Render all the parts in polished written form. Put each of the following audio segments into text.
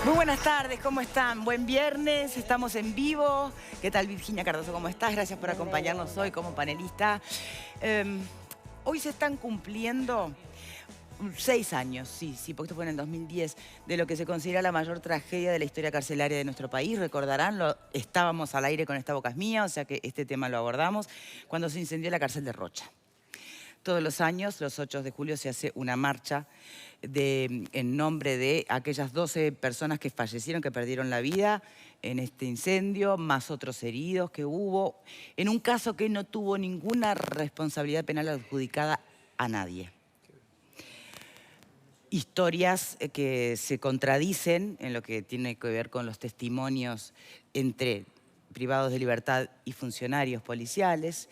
Muy buenas tardes, ¿cómo están? Buen viernes, estamos en vivo. ¿Qué tal, Virginia Cardoso? ¿Cómo estás? Gracias por acompañarnos hoy como panelista. Hoy se están cumpliendo 6 años, sí, porque esto fue en el 2010, de lo que se considera la mayor tragedia de la historia carcelaria de nuestro país. Recordarán, estábamos al aire con Esta Boca es Mía, o sea que este tema lo abordamos, cuando se incendió la cárcel de Rocha. Todos los años, los 8 de julio, se hace una marcha en nombre de aquellas 12 personas que fallecieron, que perdieron la vida en este incendio, más otros heridos que hubo, en un caso que no tuvo ninguna responsabilidad penal adjudicada a nadie. Historias que se contradicen en lo que tiene que ver con los testimonios entre privados de libertad y funcionarios policiales.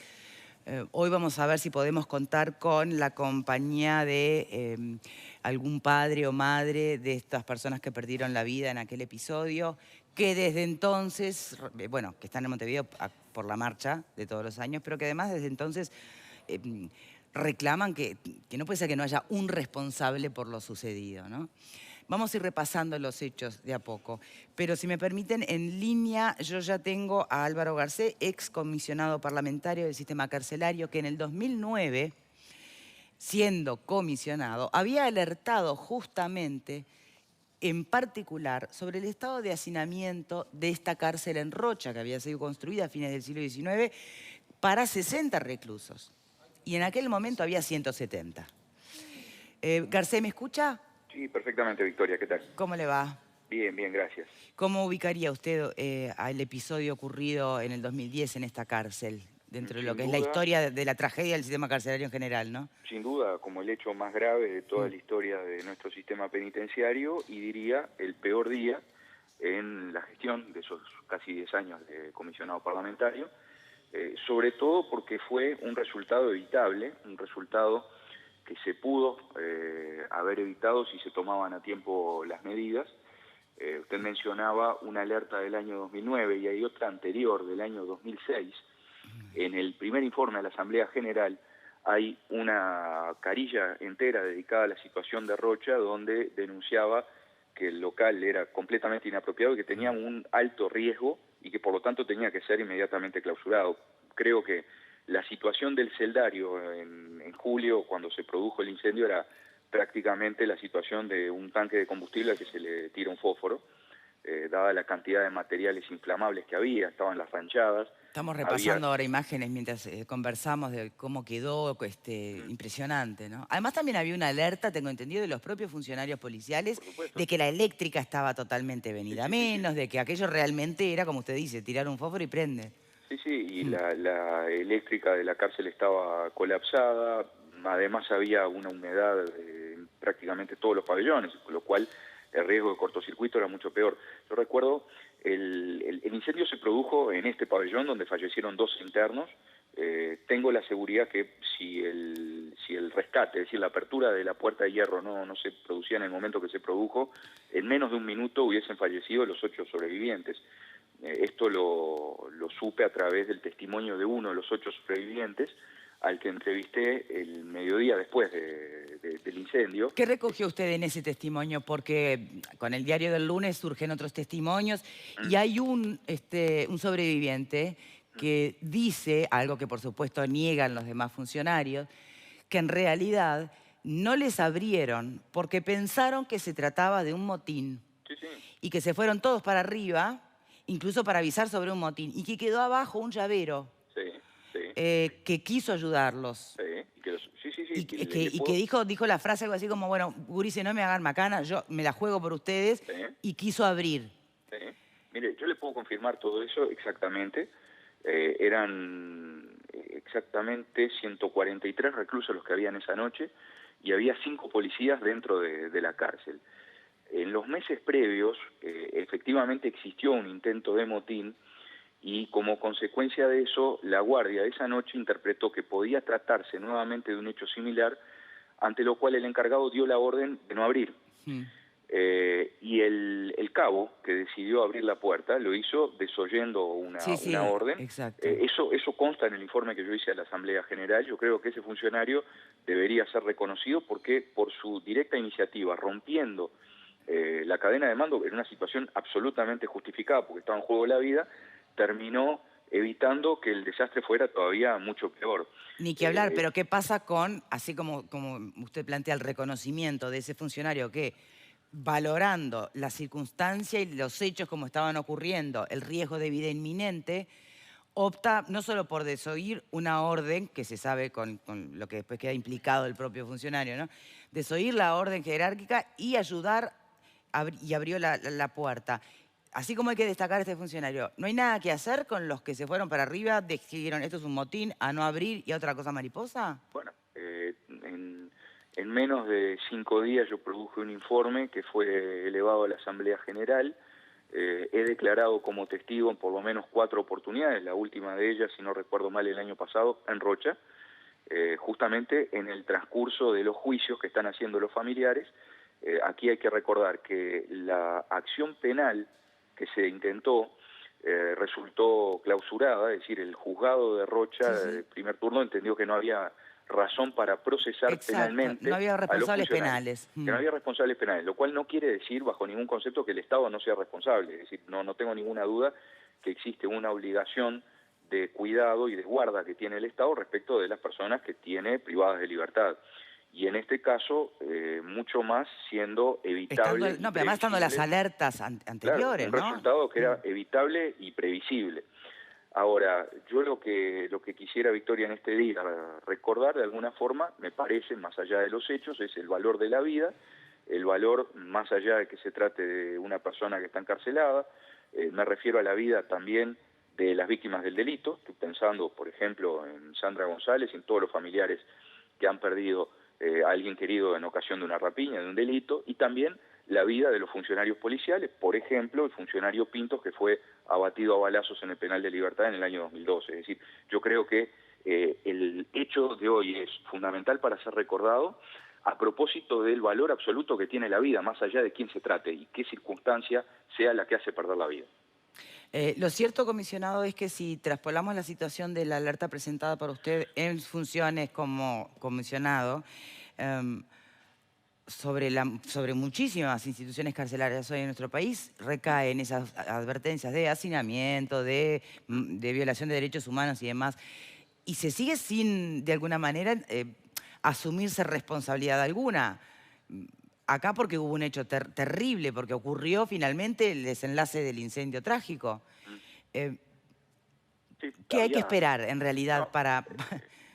Hoy vamos a ver si podemos contar con la compañía de algún padre o madre de estas personas que perdieron la vida en aquel episodio, que desde entonces, bueno, que están en Montevideo por la marcha de todos los años, pero que además desde entonces reclaman que no puede ser que no haya un responsable por lo sucedido, ¿no? Vamos a ir repasando los hechos de a poco. Pero si me permiten, en línea yo ya tengo a Álvaro Garcés, ex comisionado parlamentario del sistema carcelario, que en el 2009, siendo comisionado, había alertado justamente, en particular, sobre el estado de hacinamiento de esta cárcel en Rocha, que había sido construida a fines del siglo XIX para 60 reclusos. Y en aquel momento había 170. Garcés, ¿me escucha? Sí, perfectamente, Victoria. ¿Qué tal? ¿Cómo le va? Bien, bien, gracias. ¿Cómo ubicaría usted al episodio ocurrido en el 2010 en esta cárcel, dentro de lo Sin que es la duda, historia de la tragedia del sistema carcelario en general, ¿no? sin duda, como el hecho más grave de toda la historia de nuestro sistema penitenciario y diría el peor día en la gestión de esos casi 10 años de comisionado parlamentario, sobre todo porque fue un resultado evitable, un resultado que se pudo haber evitado si se tomaban a tiempo las medidas. Usted mencionaba una alerta del año 2009 y hay otra anterior del año 2006. En el primer informe a la Asamblea General hay una carilla entera dedicada a la situación de Rocha, donde denunciaba que el local era completamente inapropiado y que tenía un alto riesgo y que por lo tanto tenía que ser inmediatamente clausurado. Creo que la situación del celdario en julio, cuando se produjo el incendio, era prácticamente la situación de un tanque de combustible al que se le tira un fósforo, dada la cantidad de materiales inflamables que había, estaban las ranchadas. Estamos repasando ahora imágenes mientras conversamos de cómo quedó, impresionante, ¿no? Además también había una alerta, tengo entendido, de los propios funcionarios policiales, de que la eléctrica estaba totalmente venida a menos, de que aquello realmente era, como usted dice, tirar un fósforo y prende. Sí, y la eléctrica de la cárcel estaba colapsada, además había una humedad en prácticamente todos los pabellones, con lo cual el riesgo de cortocircuito era mucho peor. Yo recuerdo, el incendio se produjo en este pabellón donde fallecieron 2 internos. Tengo la seguridad que si el rescate, es decir, la apertura de la puerta de hierro no se producía en el momento que se produjo, en menos de un minuto hubiesen fallecido los 8 sobrevivientes. Esto lo supe a través del testimonio de uno de los 8 sobrevivientes, al que entrevisté el mediodía después del incendio. ¿Qué recogió usted en ese testimonio? Porque con el diario del lunes surgen otros testimonios y hay un sobreviviente que dice, algo que por supuesto niegan los demás funcionarios, que en realidad no les abrieron porque pensaron que se trataba de un motín Sí. y que se fueron todos para arriba, incluso para avisar sobre un motín, y que quedó abajo un llavero que quiso ayudarlos. Sí. Y que dijo la frase algo así como, bueno, gurises, no me hagan macana, yo me la juego por ustedes, y quiso abrir. Mire, yo le puedo confirmar todo eso exactamente. Eran exactamente 143 reclusos los que habían esa noche y había 5 policías dentro de la cárcel. En los meses previos, efectivamente existió un intento de motín y como consecuencia de eso, la guardia de esa noche interpretó que podía tratarse nuevamente de un hecho similar, ante lo cual el encargado dio la orden de no abrir. Y el cabo que decidió abrir la puerta lo hizo desoyendo una orden. Eso consta en el informe que yo hice a la Asamblea General. Yo creo que ese funcionario debería ser reconocido porque por su directa iniciativa, rompiendo la cadena de mando, en una situación absolutamente justificada, porque estaba en juego la vida, terminó evitando que el desastre fuera todavía mucho peor. Ni que hablar, pero ¿qué pasa con, así como usted plantea, el reconocimiento de ese funcionario que, valorando la circunstancia y los hechos como estaban ocurriendo, el riesgo de vida inminente, opta no solo por desoír una orden, que se sabe con lo que después queda implicado el propio funcionario, ¿no? Desoír la orden jerárquica y ayudar, y abrió la puerta. Así como hay que destacar a este funcionario, no hay nada que hacer con los que se fueron para arriba, dijeron esto es un motín, a no abrir y a otra cosa mariposa. Bueno, en menos de 5 días yo produje un informe que fue elevado a la Asamblea General. He declarado como testigo en por lo menos 4 oportunidades, la última de ellas, si no recuerdo mal, el año pasado, en Rocha, justamente en el transcurso de los juicios que están haciendo los familiares. Aquí hay que recordar que la acción penal que se intentó resultó clausurada, es decir, el juzgado de Rocha, el primer turno, entendió que no había razón para procesar penalmente no había a los responsables funcionarios, penales. que no había responsables penales, lo cual no quiere decir bajo ningún concepto que el Estado no sea responsable, es decir, no tengo ninguna duda que existe una obligación de cuidado y de guarda que tiene el Estado respecto de las personas que tiene privadas de libertad. Y en este caso, mucho más siendo evitable. No, pero además estando las alertas anteriores, claro, un ¿no? resultado que era evitable y previsible. Ahora, yo lo que quisiera, Victoria, en este día recordar de alguna forma, me parece, más allá de los hechos, es el valor de la vida, el valor más allá de que se trate de una persona que está encarcelada. Me refiero a la vida también de las víctimas del delito. Estoy pensando, por ejemplo, en Sandra González y en todos los familiares que han perdido a alguien querido en ocasión de una rapiña, de un delito, y también la vida de los funcionarios policiales, por ejemplo, el funcionario Pintos, que fue abatido a balazos en el penal de Libertad en el año 2012. Es decir, yo creo que el hecho de hoy es fundamental para ser recordado a propósito del valor absoluto que tiene la vida, más allá de quién se trate y qué circunstancia sea la que hace perder la vida. Lo cierto, comisionado, es que si traspolamos la situación de la alerta presentada por usted en funciones como comisionado, sobre muchísimas instituciones carcelarias hoy en nuestro país, recae en esas advertencias de hacinamiento, de violación de derechos humanos y demás, y se sigue sin, de alguna manera, asumirse responsabilidad alguna. Acá porque hubo un hecho terrible, porque ocurrió finalmente el desenlace del incendio trágico. Sí, ¿Qué hay que esperar en realidad no, para,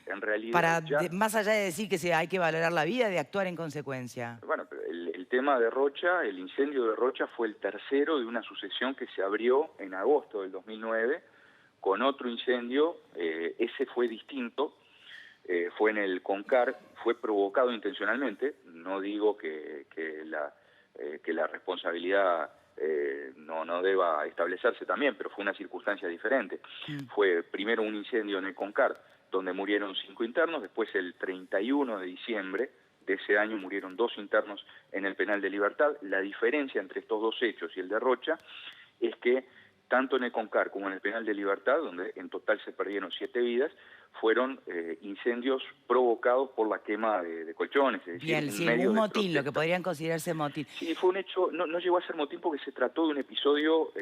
en realidad más allá de decir que hay que valorar la vida, de actuar en consecuencia? Bueno, el tema de Rocha, el incendio de Rocha fue el tercero de una sucesión que se abrió en agosto del 2009 con otro incendio. Ese fue distinto. Fue en el Concar, fue provocado intencionalmente. No digo que la responsabilidad no deba establecerse también, pero fue una circunstancia diferente. Fue primero un incendio en el Concar, donde murieron 5 internos, después el 31 de diciembre de ese año murieron 2 internos en el penal de Libertad. La diferencia entre estos dos hechos y el de Rocha es que tanto en el Concar como en el penal de Libertad, donde en total se perdieron 7 vidas, fueron incendios provocados por la quema de colchones. Es decir, Bien, sí, un motín, lo que podrían considerarse motín. Sí, fue un hecho, no llegó a ser motín porque se trató de un episodio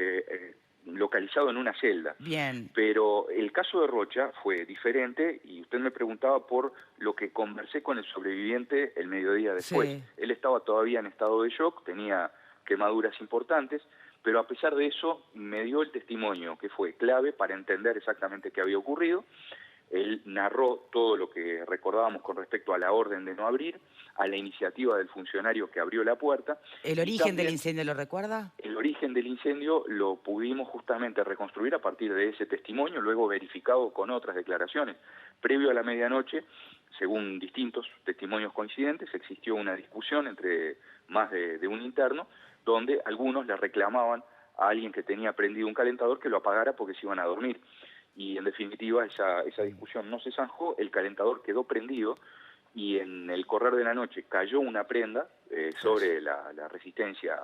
localizado en una celda. Bien. Pero el caso de Rocha fue diferente y usted me preguntaba por lo que conversé con el sobreviviente el mediodía después. Sí. Él estaba todavía en estado de shock, tenía quemaduras importantes, pero a pesar de eso me dio el testimonio que fue clave para entender exactamente qué había ocurrido. Él narró todo lo que recordábamos con respecto a la orden de no abrir, a la iniciativa del funcionario que abrió la puerta. ¿El origen del incendio lo recuerda? El origen del incendio lo pudimos justamente reconstruir a partir de ese testimonio, luego verificado con otras declaraciones. Previo a la medianoche, según distintos testimonios coincidentes, existió una discusión entre más de un interno, donde algunos le reclamaban a alguien que tenía prendido un calentador que lo apagara porque se iban a dormir. Y en definitiva esa discusión no se zanjó, el calentador quedó prendido y en el correr de la noche cayó una prenda sobre la resistencia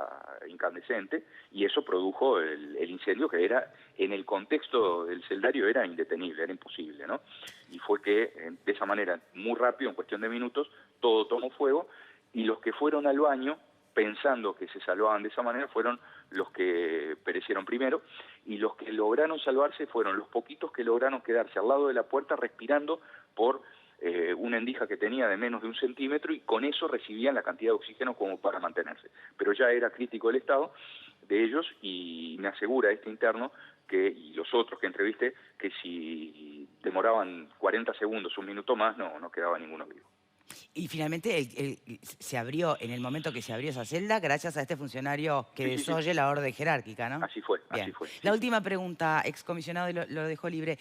incandescente y eso produjo el incendio que era, en el contexto del celdario, era indetenible, era imposible, ¿no? Y fue que de esa manera, muy rápido, en cuestión de minutos, todo tomó fuego y los que fueron al baño pensando que se salvaban de esa manera, fueron los que perecieron primero, y los que lograron salvarse fueron los poquitos que lograron quedarse al lado de la puerta respirando por una endija que tenía de menos de 1 centímetro, y con eso recibían la cantidad de oxígeno como para mantenerse. Pero ya era crítico el estado de ellos, y me asegura este interno y los otros que entrevisté, que si demoraban 40 segundos, 1 minuto más, no quedaba ninguno vivo. Y finalmente se abrió, en el momento que se abrió esa celda, gracias a este funcionario que desoye la orden jerárquica, ¿no? Así fue, Bien. así fue. La última pregunta, excomisionado, y lo dejo libre.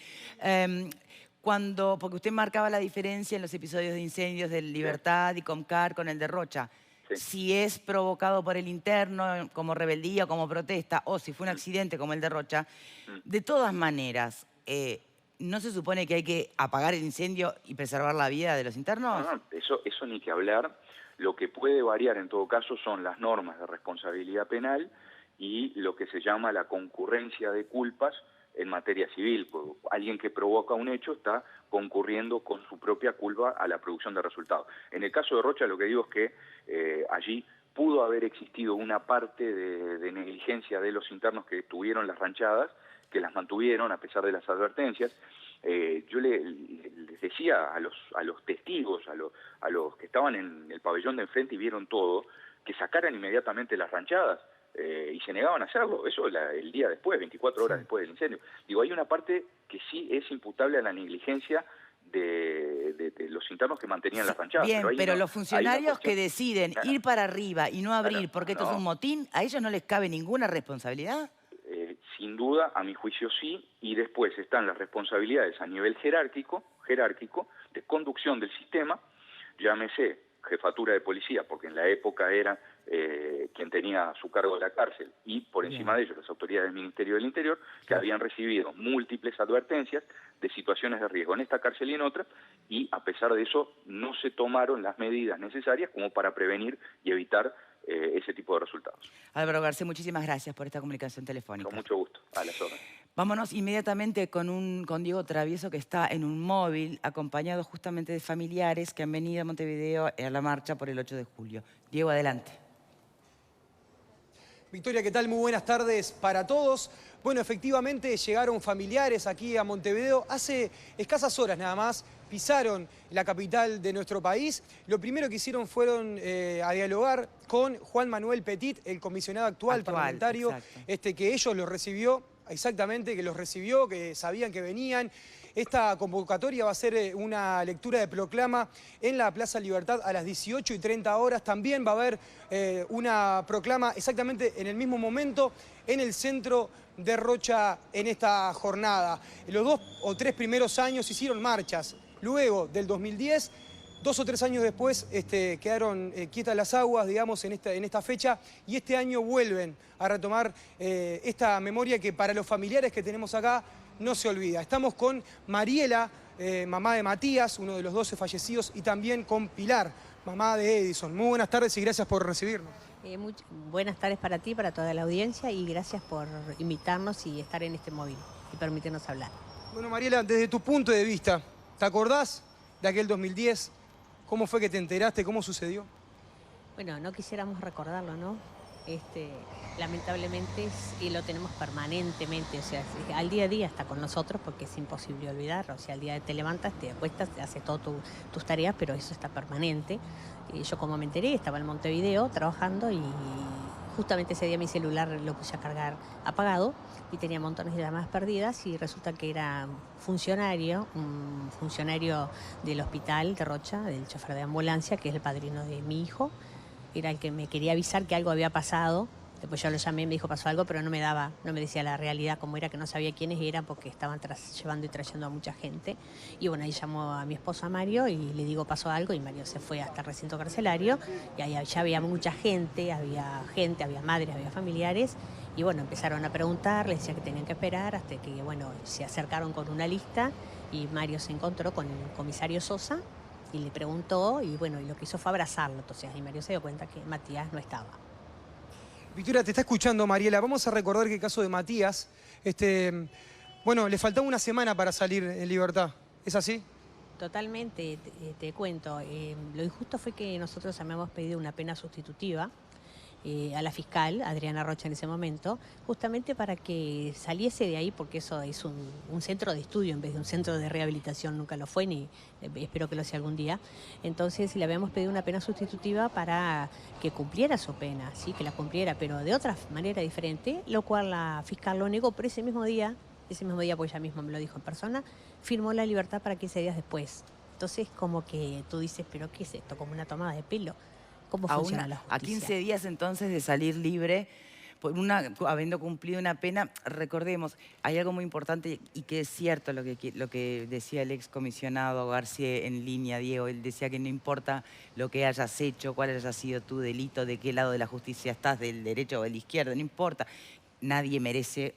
Porque usted marcaba la diferencia en los episodios de incendios de Libertad y Comcar con el de Rocha. Sí. Si es provocado por el interno, como rebeldía, como protesta, o si fue un accidente como el de Rocha, de todas maneras, ¿no se supone que hay que apagar el incendio y preservar la vida de los internos? No, eso ni que hablar. Lo que puede variar en todo caso son las normas de responsabilidad penal y lo que se llama la concurrencia de culpas en materia civil. Alguien que provoca un hecho está concurriendo con su propia culpa a la producción de resultados. En el caso de Rocha, lo que digo es que allí pudo haber existido una parte de negligencia de los internos que tuvieron las ranchadas, que las mantuvieron a pesar de las advertencias. Yo les decía a los testigos, a los que estaban en el pabellón de enfrente y vieron todo, que sacaran inmediatamente las ranchadas, y se negaban a hacerlo, eso el día después, 24 horas después del incendio. Digo, hay una parte que sí es imputable a la negligencia de los internos que mantenían las ranchadas. Bien, pero los funcionarios que deciden ir para arriba y no abrir porque esto es un motín, ¿a ellos no les cabe ninguna responsabilidad? Sin duda, a mi juicio sí, y después están las responsabilidades a nivel jerárquico, de conducción del sistema, llámese jefatura de policía, porque en la época era quien tenía a su cargo la cárcel, y por encima de ellos las autoridades del Ministerio del Interior, que habían recibido múltiples advertencias de situaciones de riesgo en esta cárcel y en otra, y a pesar de eso no se tomaron las medidas necesarias como para prevenir y evitar ese tipo de resultados. Álvaro Garcés, muchísimas gracias por esta comunicación telefónica. Con mucho gusto, a las órdenes. Vámonos inmediatamente con Diego Travieso, que está en un móvil, acompañado justamente de familiares que han venido a Montevideo a la marcha por el 8 de julio. Diego, adelante. Victoria, ¿qué tal? Muy buenas tardes para todos. Bueno, efectivamente llegaron familiares aquí a Montevideo hace escasas horas nada más. Pisaron la capital de nuestro país. Lo primero que hicieron fueron a dialogar con Juan Manuel Petit, el comisionado actual parlamentario, que ellos los recibió, exactamente, que los recibió, que sabían que venían. Esta convocatoria va a ser una lectura de proclama en la Plaza Libertad a las 18:30 horas. También va a haber una proclama exactamente en el mismo momento en el centro de Rocha en esta jornada. Los 2 o 3 primeros años hicieron marchas. Luego del 2010, 2 o 3 años después quedaron quietas las aguas, digamos, en esta fecha, y este año vuelven a retomar esta memoria que para los familiares que tenemos acá no se olvida. Estamos con Mariela, mamá de Matías, uno de los 12 fallecidos, y también con Pilar, mamá de Edison. Muy buenas tardes y gracias por recibirnos. Buenas tardes para ti, para toda la audiencia, y gracias por invitarnos y estar en este móvil y permitirnos hablar. Bueno, Mariela, desde tu punto de vista, ¿te acordás de aquel 2010? ¿Cómo fue que te enteraste? ¿Cómo sucedió? Bueno, no quisiéramos recordarlo, ¿no? Lamentablemente, y lo tenemos permanentemente, o sea, al día a día está con nosotros porque es imposible olvidar. O sea, al día te levantas, te acuestas, te haces todas tus tareas, pero eso está permanente. Y yo, como me enteré, estaba en Montevideo trabajando y justamente ese día mi celular lo puse a cargar apagado y tenía montones de llamadas perdidas, y resulta que era un funcionario del hospital de Rocha, del chofer de ambulancia, que es el padrino de mi hijo. Era el que me quería avisar que algo había pasado. Después yo lo llamé, me dijo pasó algo, pero no me decía la realidad cómo era, que no sabía quiénes eran porque estaban llevando y trayendo a mucha gente. Y bueno, ahí llamó a mi esposo Mario y le digo pasó algo, y Mario se fue hasta el recinto carcelario, y ahí ya había mucha gente, había madres, había familiares, y bueno, empezaron a preguntar, les decía que tenían que esperar hasta que, bueno, se acercaron con una lista y Mario se encontró con el comisario Sosa y le preguntó, y bueno, y lo que hizo fue abrazarlo. Entonces ahí Mario se dio cuenta que Matías no estaba. Victoria, te está escuchando Mariela. Vamos a recordar que el caso de Matías, bueno, le faltaba una semana para salir en libertad. ¿Es así? Totalmente, te cuento. Lo injusto fue que nosotros habíamos pedido una pena sustitutiva a la fiscal, Adriana Rocha en ese momento, justamente para que saliese de ahí, porque eso es un centro de estudio en vez de un centro de rehabilitación, nunca lo fue, ni espero que lo sea algún día. Entonces le habíamos pedido una pena sustitutiva para que cumpliera su pena, ¿sí? Que la cumpliera, pero de otra manera diferente, lo cual la fiscal lo negó, pero ese mismo día, pues ella misma me lo dijo en persona, firmó la libertad para 15 días después. Entonces, como que tú dices, ¿pero qué es esto? ¿Como una tomada de pelo? ¿Cómo funciona la A justicia? 15 días entonces de salir libre, habiendo cumplido una pena, recordemos, hay algo muy importante y que es cierto lo que decía el excomisionado García en línea, Diego. Él decía que no importa lo que hayas hecho, cuál haya sido tu delito, de qué lado de la justicia estás, del derecho o del izquierdo, no importa. Nadie merece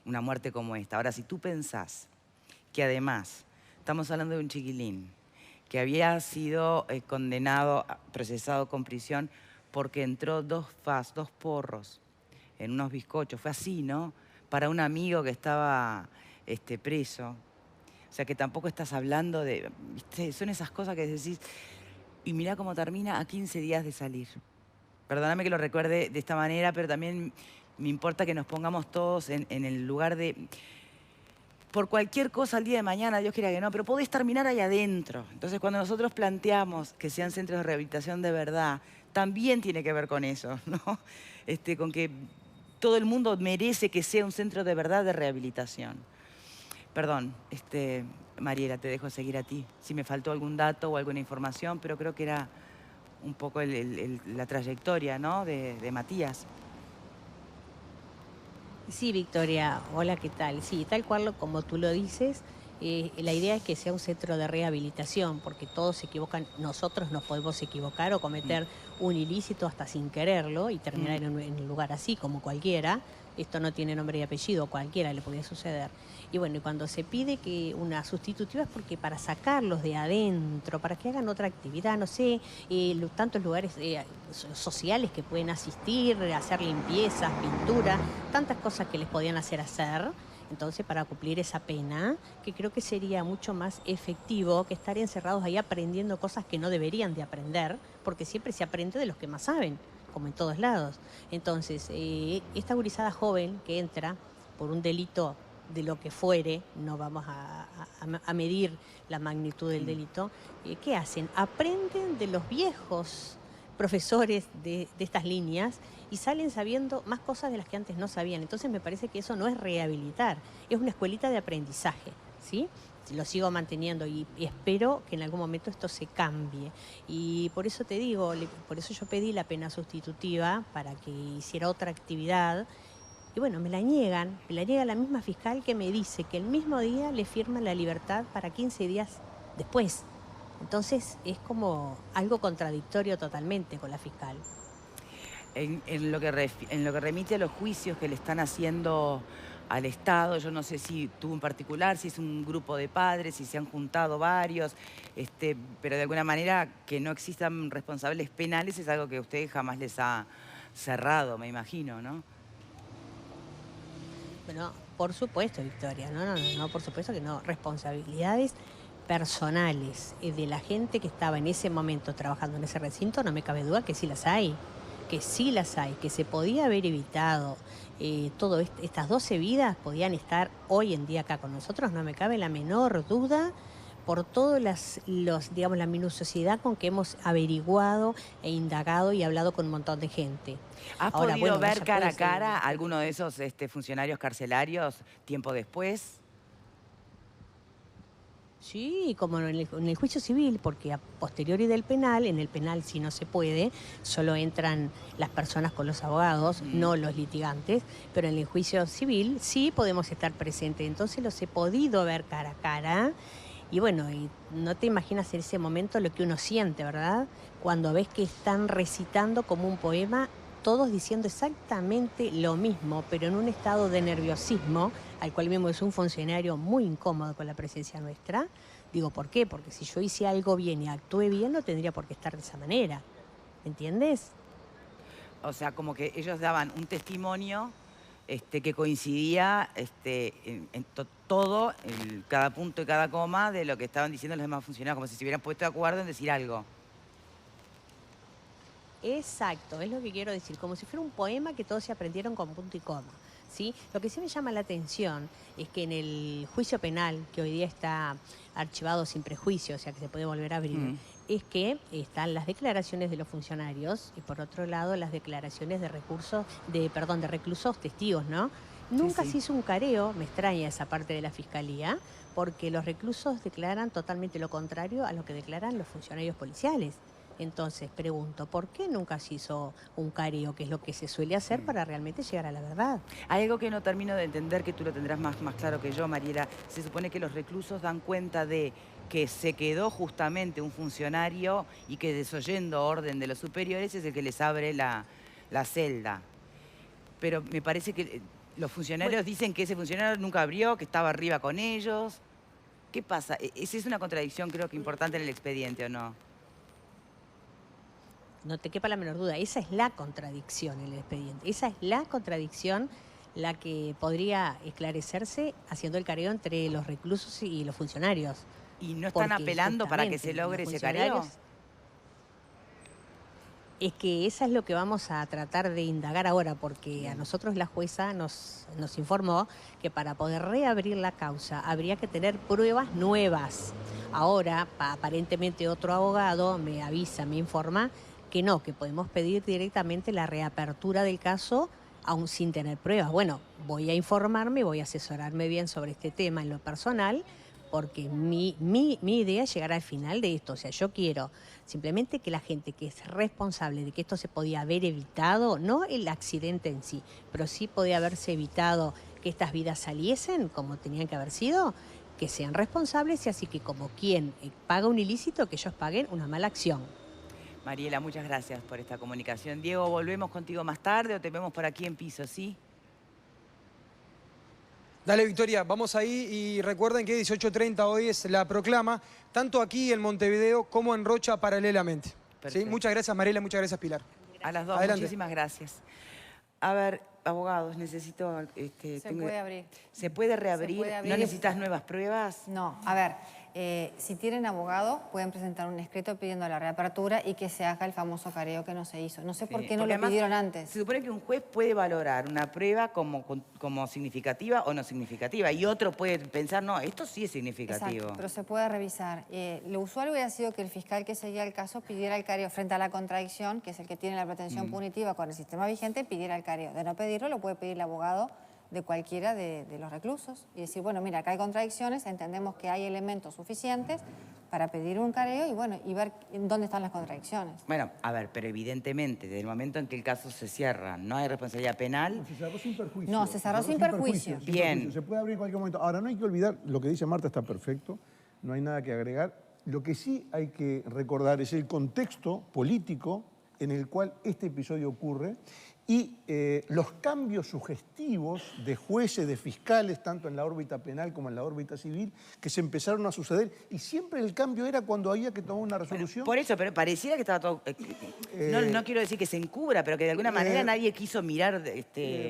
una muerte como esta. Ahora, si tú pensás que además estamos hablando de un chiquilín que había sido condenado, procesado con prisión porque entró 2 porros en unos bizcochos. Fue así, ¿no? Para un amigo que estaba preso. O sea, que tampoco estás hablando de... ¿viste? Son esas cosas que decís... Y mirá cómo termina a 15 días de salir. Perdóname que lo recuerde de esta manera, pero también me importa que nos pongamos todos en el lugar de... Por cualquier cosa el día de mañana, Dios quiera que no, pero podés terminar ahí adentro. Entonces, cuando nosotros planteamos que sean centros de rehabilitación de verdad, también tiene que ver con eso, ¿no? Con que todo el mundo merece que sea un centro de verdad de rehabilitación. Perdón, Mariela, te dejo seguir a ti. Si me faltó algún dato o alguna información, pero creo que era un poco la trayectoria, ¿no? de Matías. Sí, Victoria, hola, ¿qué tal? Sí, tal cual como tú lo dices, la idea es que sea un centro de rehabilitación, porque todos se equivocan, nosotros nos podemos equivocar o cometer un ilícito hasta sin quererlo y terminar en un lugar así, como cualquiera. Esto no tiene nombre y apellido, cualquiera le podría suceder. Y bueno, y cuando se pide que una sustitutiva es porque para sacarlos de adentro, para que hagan otra actividad, no sé, tantos lugares sociales que pueden asistir, hacer limpiezas, pintura, tantas cosas que les podían hacer. Entonces, para cumplir esa pena, que creo que sería mucho más efectivo que estar encerrados ahí aprendiendo cosas que no deberían de aprender, porque siempre se aprende de los que más saben, como en todos lados. Entonces, esta gurizada joven que entra por un delito de lo que fuere, no vamos a medir la magnitud del delito, ¿qué hacen? Aprenden de los viejos profesores de estas líneas y salen sabiendo más cosas de las que antes no sabían. Entonces me parece que eso no es rehabilitar, es una escuelita de aprendizaje, ¿sí? Lo sigo manteniendo y espero que en algún momento esto se cambie. Y por eso te digo, por eso yo pedí la pena sustitutiva para que hiciera otra actividad. Y bueno, me la niega la misma fiscal que me dice que el mismo día le firman la libertad para 15 días después. Entonces es como algo contradictorio totalmente con la fiscal. En lo que remite a los juicios que le están haciendo al Estado, yo no sé si tú en particular, si es un grupo de padres, si se han juntado varios, pero de alguna manera que no existan responsables penales es algo que a ustedes jamás les ha cerrado, me imagino, ¿no? Bueno, por supuesto, Victoria, no, por supuesto que no. Responsabilidades personales de la gente que estaba en ese momento trabajando en ese recinto, no me cabe duda que sí las hay, que se podía haber evitado. Todas estas 12 vidas podían estar hoy en día acá con nosotros, no me cabe la menor duda, por toda digamos, la minuciosidad con que hemos averiguado e indagado y hablado con un montón de gente. ¿Has Ahora, podido bueno, ver ella cara a puede cara a ser... alguno de esos funcionarios carcelarios tiempo después? Sí, como en el juicio civil, porque a posteriori del penal, en el penal sí no se puede, solo entran las personas con los abogados, no los litigantes, pero en el juicio civil sí podemos estar presentes, entonces los he podido ver cara a cara. Y bueno, y no te imaginas en ese momento lo que uno siente, ¿verdad? Cuando ves que están recitando como un poema, todos diciendo exactamente lo mismo, pero en un estado de nerviosismo, al cual mismo es un funcionario muy incómodo con la presencia nuestra. Digo, ¿por qué? Porque si yo hice algo bien y actué bien, no tendría por qué estar de esa manera. ¿Entiendes? O sea, como que ellos daban un testimonio que coincidía todo, cada punto y cada coma de lo que estaban diciendo los demás funcionarios, como si se hubieran puesto de acuerdo en decir algo. Exacto, es lo que quiero decir, como si fuera un poema que todos se aprendieron con punto y coma. ¿Sí? Lo que sí me llama la atención es que en el juicio penal, que hoy día está archivado sin prejuicio, o sea que se puede volver a abrir, es que están las declaraciones de los funcionarios y por otro lado las declaraciones de de reclusos testigos, ¿no? Nunca sí. se hizo un careo, me extraña esa parte de la fiscalía, porque los reclusos declaran totalmente lo contrario a lo que declaran los funcionarios policiales. Entonces, pregunto, ¿por qué nunca se hizo un careo, que es lo que se suele hacer para realmente llegar a la verdad? Hay algo que no termino de entender, que tú lo tendrás más claro que yo, Mariela. Se supone que los reclusos dan cuenta de que se quedó justamente un funcionario y que desoyendo orden de los superiores es el que les abre la celda. Pero me parece que los funcionarios dicen que ese funcionario nunca abrió, que estaba arriba con ellos. ¿Qué pasa? Esa es una contradicción, creo que importante en el expediente, ¿o no? No te quepa la menor duda, esa es la contradicción en el expediente. Esa es la contradicción la que podría esclarecerse haciendo el careo entre los reclusos y los funcionarios. ¿Y no están Porque apelando para que se justamente logre los ese careo? funcionarios- Es que esa es lo que vamos a tratar de indagar ahora, porque a nosotros la jueza nos informó que para poder reabrir la causa habría que tener pruebas nuevas. Ahora, aparentemente otro abogado me avisa, me informa que no, que podemos pedir directamente la reapertura del caso aún sin tener pruebas. Bueno, voy a informarme, voy a asesorarme bien sobre este tema en lo personal, porque mi idea es llegar al final de esto. O sea, yo quiero simplemente que la gente que es responsable de que esto se podía haber evitado, no el accidente en sí, pero sí podía haberse evitado que estas vidas saliesen como tenían que haber sido, que sean responsables y así que como quien paga un ilícito, que ellos paguen una mala acción. Mariela, muchas gracias por esta comunicación. Diego, volvemos contigo más tarde o te vemos por aquí en piso, ¿sí? Dale, Victoria, vamos ahí y recuerden que 18:30 hoy es la proclama, tanto aquí en Montevideo como en Rocha paralelamente. ¿Sí? Muchas gracias, Mariela, muchas gracias, Pilar. A las dos, Adelante. muchísimas gracias. A ver, abogados, necesito... puede abrir. ¿Se puede reabrir? Se puede abrir. ¿No necesitas nuevas pruebas? No, a ver, si tienen abogado, pueden presentar un escrito pidiendo la reapertura y que se haga el famoso careo que no se hizo. No sé por qué no Porque lo además, pidieron antes. Se supone que un juez puede valorar una prueba como significativa o no significativa y otro puede pensar, no, esto sí es significativo. Exacto, pero se puede revisar. Lo usual hubiera sido que el fiscal que seguía el caso pidiera el careo frente a la contradicción, que es el que tiene la pretensión punitiva con el sistema vigente, pidiera el careo. De no pedirlo, lo puede pedir el abogado de cualquiera de los reclusos y decir, bueno, mira, acá hay contradicciones, entendemos que hay elementos suficientes para pedir un careo y, bueno, y ver dónde están las contradicciones. Bueno, a ver, pero evidentemente, desde el momento en que el caso se cierra, no hay responsabilidad penal. No, se cerró sin perjuicio. No, se cerró sin perjuicio. Bien. Se puede abrir en cualquier momento. Ahora, no hay que olvidar, lo que dice Marta está perfecto, no hay nada que agregar. Lo que sí hay que recordar es el contexto político en el cual este episodio ocurre y los cambios sugestivos de jueces, de fiscales, tanto en la órbita penal como en la órbita civil, que se empezaron a suceder. Y siempre el cambio era cuando había que tomar una resolución. Por eso, pero pareciera que estaba todo... no quiero decir que se encubra, pero que de alguna manera nadie quiso mirar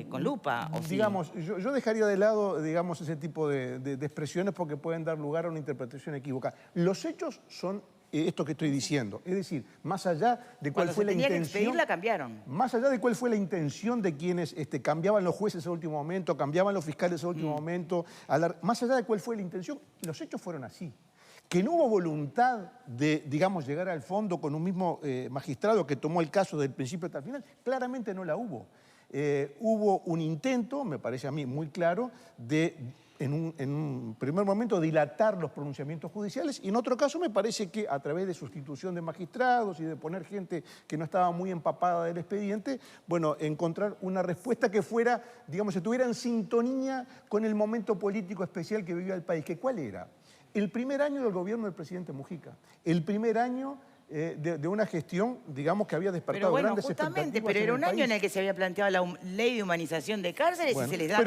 con lupa. ¿O sí? Digamos, yo dejaría de lado, digamos, ese tipo de expresiones porque pueden dar lugar a una interpretación equívoca. Los hechos son esto que estoy diciendo. Es decir, más allá de cuál fue la intención... Cuando se tenía que expedir, la cambiaron. Más allá de cuál fue la intención de quienes cambiaban los jueces a último momento, cambiaban los fiscales a último momento, más allá de cuál fue la intención, los hechos fueron así. Que no hubo voluntad de, digamos, llegar al fondo con un mismo magistrado que tomó el caso del principio hasta el final, claramente no la hubo. Hubo un intento, me parece a mí muy claro, de... En un primer momento dilatar los pronunciamientos judiciales y en otro caso me parece que a través de sustitución de magistrados y de poner gente que no estaba muy empapada del expediente, bueno, encontrar una respuesta que fuera, digamos, estuviera en sintonía con el momento político especial que vivía el país. ¿Que cuál era? El primer año del gobierno del presidente Mujica, el primer año de una gestión, digamos, que había despertado grandes expectativas. Pero era un año en el que se había planteado la ley de humanización de cárceles y se les da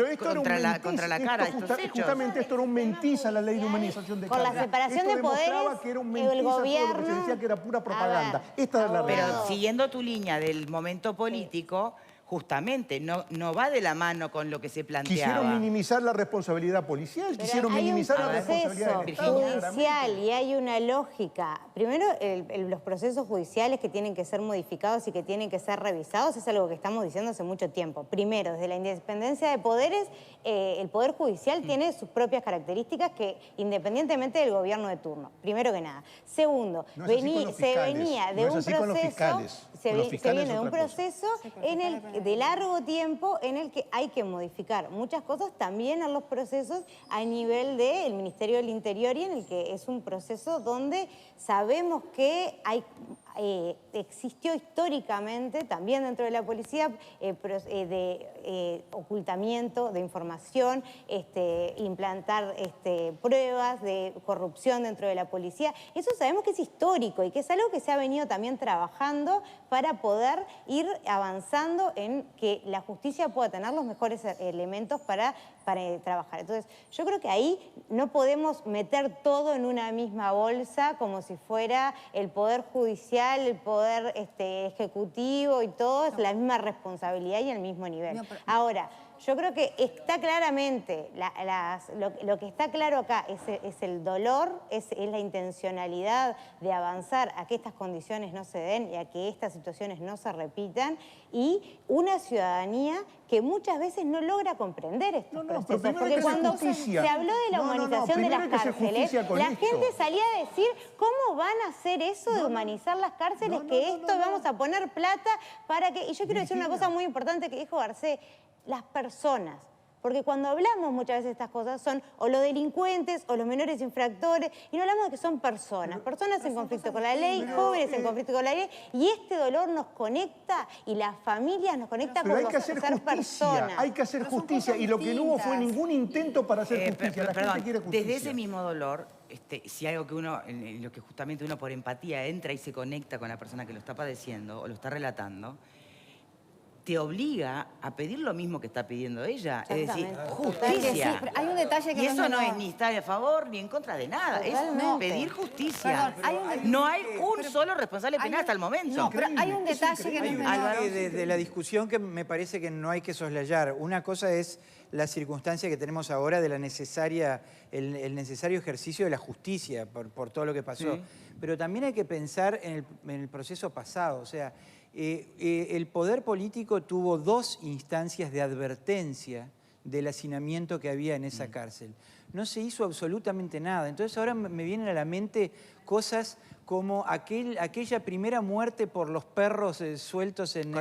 contra la cara estos hechos. Justamente esto era un mentiz a la ley de humanización de cárceles. Con la separación de poderes, que era un mentiz el a todo lo que se gobierno... decía que era pura propaganda. Esta es la Pero realidad. siguiendo tu línea del momento político, justamente no va de la mano con lo que se planteaba. Quisieron minimizar la responsabilidad policial, Pero quisieron minimizar la responsabilidad del Estado. judicial y hay una lógica. Primero, los procesos judiciales que tienen que ser modificados y que tienen que ser revisados es algo que estamos diciendo hace mucho tiempo. Primero, desde la independencia de poderes, el Poder Judicial tiene sus propias características que independientemente del gobierno de turno, primero que nada. Segundo, se venía de un proceso, se viene de un proceso de largo tiempo en el que hay que modificar muchas cosas, también en los procesos a nivel del Ministerio del Interior, y en el que es un proceso donde sabemos que existió históricamente, también dentro de la policía, de ocultamiento de información, implantar pruebas de corrupción dentro de la policía. Eso sabemos que es histórico y que es algo que se ha venido también trabajando para poder ir avanzando en que la justicia pueda tener los mejores elementos para trabajar. Entonces, yo creo que ahí no podemos meter todo en una misma bolsa como si fuera el Poder Judicial, el Poder Ejecutivo y todo, es la misma responsabilidad y el mismo nivel. Ahora, yo creo que está claramente, lo que está claro acá es el dolor, es la intencionalidad de avanzar a que estas condiciones no se den y a que estas situaciones no se repitan, y una ciudadanía que muchas veces no logra comprender estos procesos. Porque cuando se habló de la humanización de las cárceles, la gente salía a decir, ¿cómo van a hacer eso de humanizar las cárceles? Que esto vamos a poner plata para que... Y yo quiero decir una cosa muy importante que dijo Garcés, las personas. Porque cuando hablamos muchas veces de estas cosas son o los delincuentes o los menores infractores, y no hablamos de que son personas, personas en conflicto con la ley, jóvenes en conflicto con la ley, y este dolor nos conecta y las familias nos conecta con ser personas. Hay que hacer justicia, y lo que no hubo fue ningún intento para hacer justicia. La gente quiere justicia. Desde ese mismo dolor, si algo que uno, en lo que justamente uno por empatía entra y se conecta con la persona que lo está padeciendo o lo está relatando, te obliga a pedir lo mismo que está pidiendo ella, es decir, justicia. Hay un detalle que y eso no es ni estar a favor ni en contra de nada, es pedir justicia. No hay un solo responsable penal hasta el momento. No, pero hay un detalle que no es menor. De la discusión que me parece que no hay que soslayar. Una cosa es la circunstancia que tenemos ahora de la el necesario ejercicio de la justicia por todo lo que pasó. Sí. Pero también hay que pensar en el proceso pasado. O sea, el poder político tuvo 2 instancias de advertencia del hacinamiento que había en esa cárcel. No se hizo absolutamente nada. Entonces ahora me vienen a la mente cosas como aquella primera muerte por los perros sueltos en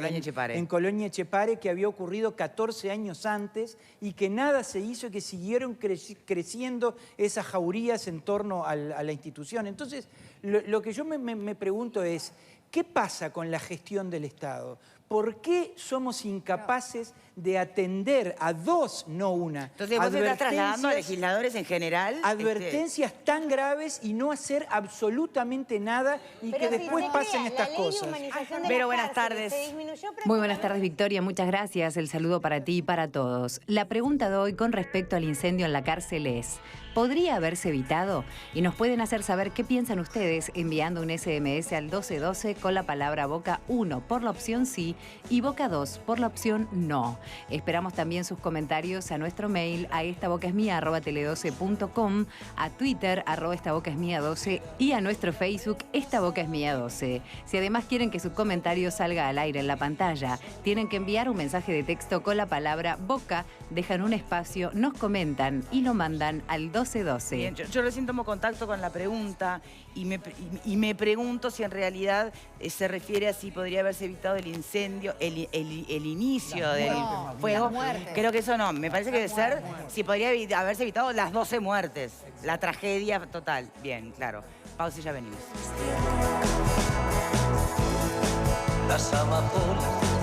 Colonia Echepare, que había ocurrido 14 años antes y que nada se hizo y que siguieron creciendo esas jaurías en torno a la institución. Entonces, lo que yo me pregunto es, ¿qué pasa con la gestión del Estado? ¿Por qué somos incapaces de atender a 2, no una? Entonces vos estás trasladando a legisladores en general. Advertencias tan graves y no hacer absolutamente nada y que después pasen estas cosas. Pero buenas tardes. Muy buenas tardes, Victoria. Muchas gracias. El saludo para ti y para todos. La pregunta de hoy con respecto al incendio en la cárcel es, ¿podría haberse evitado? Y nos pueden hacer saber qué piensan ustedes enviando un SMS al 1212 con la palabra Boca 1 por la opción sí y Boca 2 por la opción no. Esperamos también sus comentarios a nuestro mail a estabocasmia@tele12.com, a Twitter @estabocasmia12 y a nuestro Facebook estabocasmia12. Si además quieren que su comentario salga al aire en la pantalla, tienen que enviar un mensaje de texto con la palabra Boca, dejan un espacio, nos comentan y lo mandan al 1212. Bien, yo recién tomo contacto con la pregunta y me pregunto si en realidad se refiere a si podría haberse evitado el incendio, el inicio del fuego. Creo que eso no, me parece que debe ser si podría haberse evitado las 12 muertes, la tragedia total. Bien, claro. Pausa y ya venimos. Las amapolas